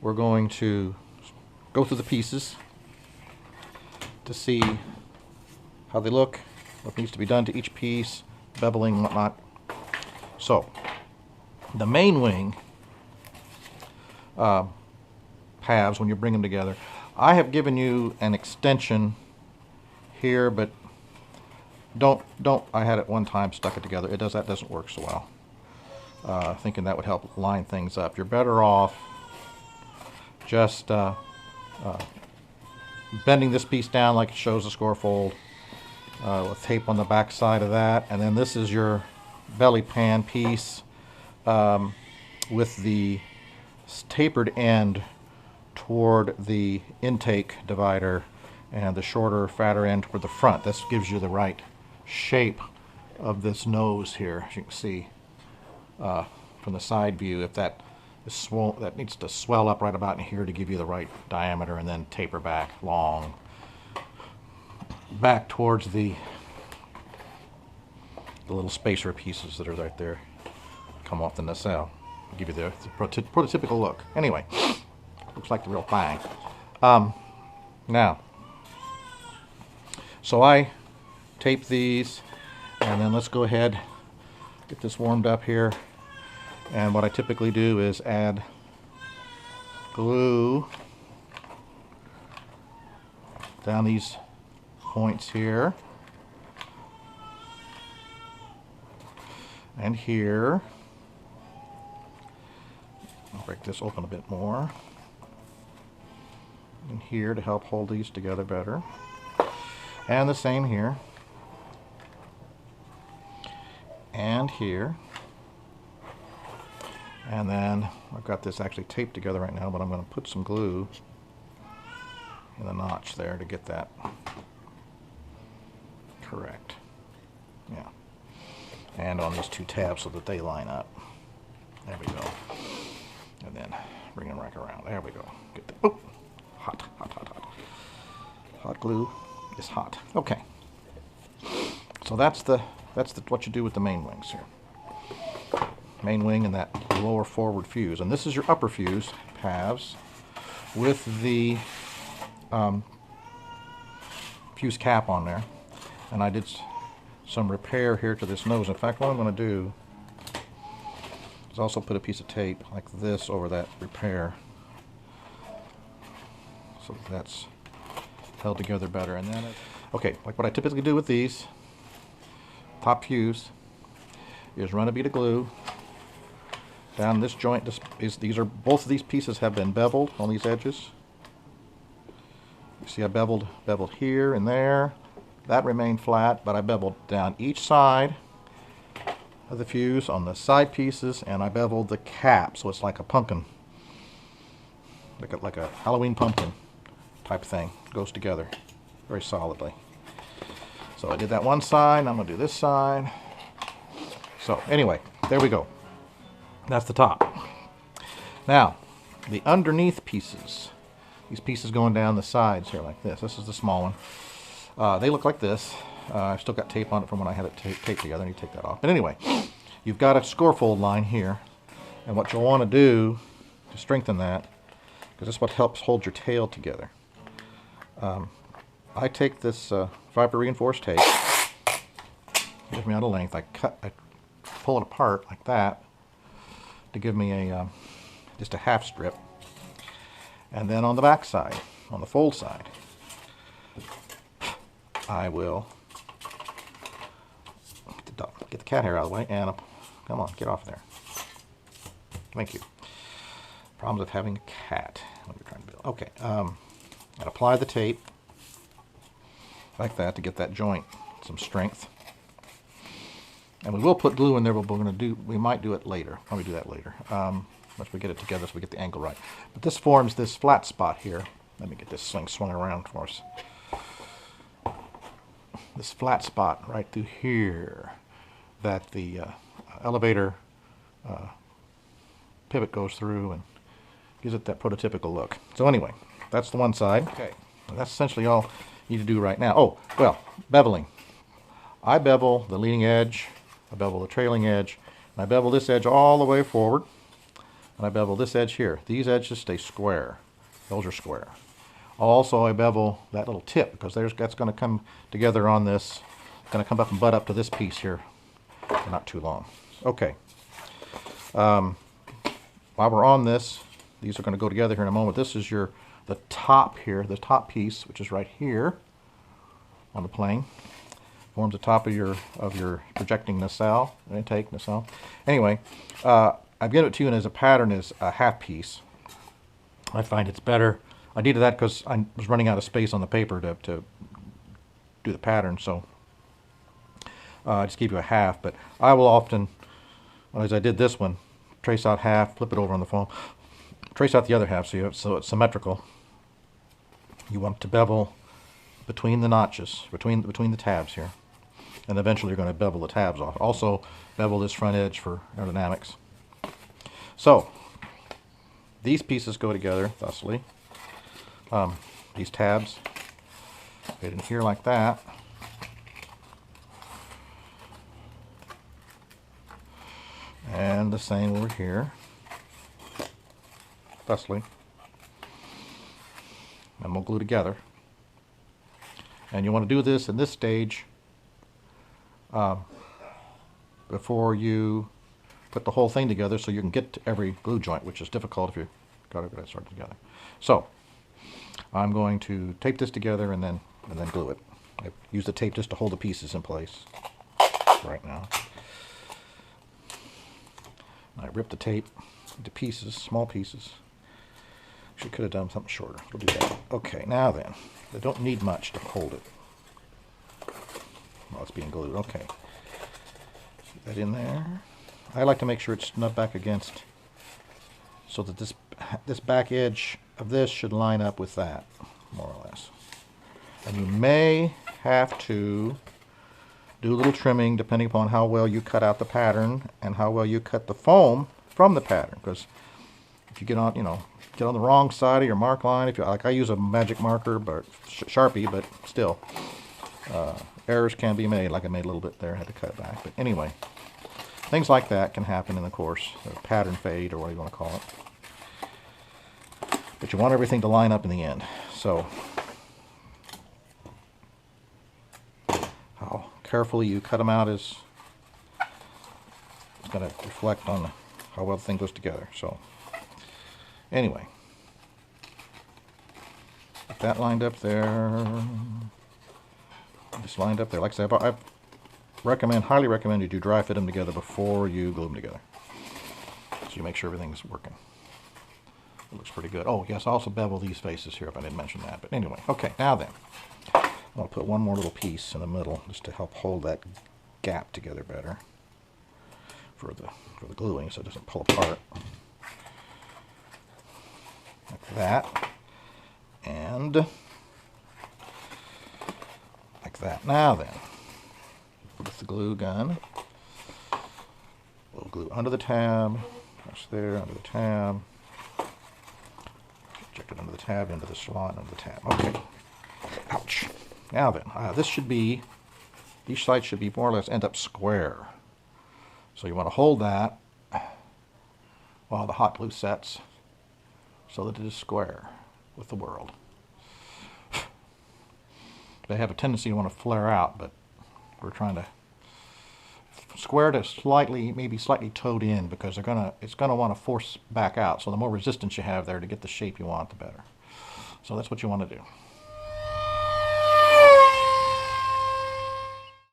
we're going to go through the pieces to see how they look, what needs to be done to each piece, beveling and whatnot. So, the main wing halves, when you bring them together, I have given you an extension here, but don't. I had it one time, stuck it together. That doesn't work so well. Thinking that would help line things up. You're better off just bending this piece down like it shows the score fold with tape on the back side of that, and then this is your belly pan piece with the tapered end toward the intake divider and the shorter, fatter end toward the front. This gives you the right shape of this nose here, as you can see from the side view. If that is that needs to swell up right about in here to give you the right diameter, and then taper back long back towards the little spacer pieces that are right there, come off the nacelle, give you the prototypical look. Anyway, looks like the real thing. Now, so I tape these, and then let's go ahead, get this warmed up here. And what I typically do is add glue down these points here and here. I'll break this open a bit more. And here to help hold these together better. And the same here. And here. And then I've got this actually taped together right now, but I'm going to put some glue in the notch there to get that correct. Yeah. And on these two tabs so that they line up. There we go. And then bring them right around. There we go. Get the, oh, hot, hot, hot, hot. Hot glue is hot. Okay. So that's what you do with the main wings here. Main wing and that lower forward fuse, and this is your upper fuse halves with the fuse cap on there. And I did some repair here to this nose. In fact, what I'm going to do is also put a piece of tape like this over that repair so that's held together better. And then okay, like what I typically do with these top fuse is run a bead of glue down this joint. Both of these pieces have been beveled on these edges. You see I beveled here and there. That remained flat, but I beveled down each side of the fuse on the side pieces, and I beveled the cap so it's like a pumpkin, like a Halloween pumpkin type thing. It goes together very solidly. So I did that one side, and I'm going to do this side. So anyway, there we go. That's the top. Now, the underneath pieces, these pieces going down the sides here like this. This is the small one. They look like this. I've still got tape on it from when I had it taped together. I need to take that off. But anyway, you've got a score fold line here. And what you'll want to do to strengthen that, because that's what helps hold your tail together. I take this fiber reinforced tape, gives me out a length. I pull it apart like that to give me just a half strip, and then on the back side, on the fold side, I will get the cat hair out of the way, and come on, get off there. Thank you. Problems with having a cat. What we're trying to build. Okay, and apply the tape like that to get that joint some strength. And we will put glue in there, but we might do it later. Probably do that later. Once we get it together so we get the angle right. But this forms this flat spot here. Let me get this thing swung around for us. This flat spot right through here that the elevator pivot goes through and gives it that prototypical look. So anyway, that's the one side. Okay, that's essentially all you need to do right now. Oh, well, beveling. I bevel the leading edge, I bevel the trailing edge, and I bevel this edge all the way forward and I bevel this edge here. These edges stay square. Those are square. Also, I bevel that little tip because that's going to come together on this. It's going to come up and butt up to this piece here. Not too long. Okay. While we're on this, these are going to go together here in a moment. This is the top here, the top piece, which is right here on the plane. Forms the top of your projecting nacelle, intake nacelle. Anyway, I've given it to you as a pattern as a half piece. I find it's better. I needed that because I was running out of space on the paper to do the pattern, so I just gave you a half. But I will often, as I did this one, trace out half, flip it over on the foam, trace out the other half so it's symmetrical. You want to bevel between the notches, between the tabs here. And eventually you're going to bevel the tabs off. Also, bevel this front edge for aerodynamics. So, these pieces go together thusly. These tabs get in here like that. And the same over here. Thusly. And we'll glue together. And you want to do this in this stage before you put the whole thing together so you can get to every glue joint, which is difficult if you've got to get it started together. So I'm going to tape this together and then glue it. I use the tape just to hold the pieces in place right now. I rip the tape into pieces, small pieces. Actually could have done something shorter. We'll do that. Okay, now then, they don't need much to hold it while it's being glued. Okay, get that in there. I like to make sure it's snubbed back against, so that this back edge of this should line up with that, more or less. And you may have to do a little trimming depending upon how well you cut out the pattern and how well you cut the foam from the pattern. Because if you get on, get on the wrong side of your mark line, if you like, I use a magic marker, but Sharpie, but still, errors can be made. Like I made a little bit there, I had to cut it back. But anyway, things like that can happen in the course, pattern fade or whatever you want to call it. But you want everything to line up in the end. So how carefully you cut them out is going to reflect on how well the thing goes together. So anyway, get that lined up there. Just lined up there. Like I said, I highly recommend you do dry fit them together before you glue them together, so you make sure everything's working. It looks pretty good. Oh yes, I also bevel these faces here if I didn't mention that. But anyway, okay, now then, I'll put one more little piece in the middle just to help hold that gap together better for the gluing, so it doesn't pull apart. Like that, and like that. Now then, with the glue gun, we'll glue under the tab, that's there, under the tab, inject it under the tab, into the slot, under the tab. Okay. Ouch. Now then, each side should be more or less end up square. So you want to hold that while the hot glue sets so that it is square with the world. They have a tendency to want to flare out, but we're trying to square to maybe slightly toed in, because it's gonna want to force back out. So the more resistance you have there to get the shape you want, the better. So that's what you want to do.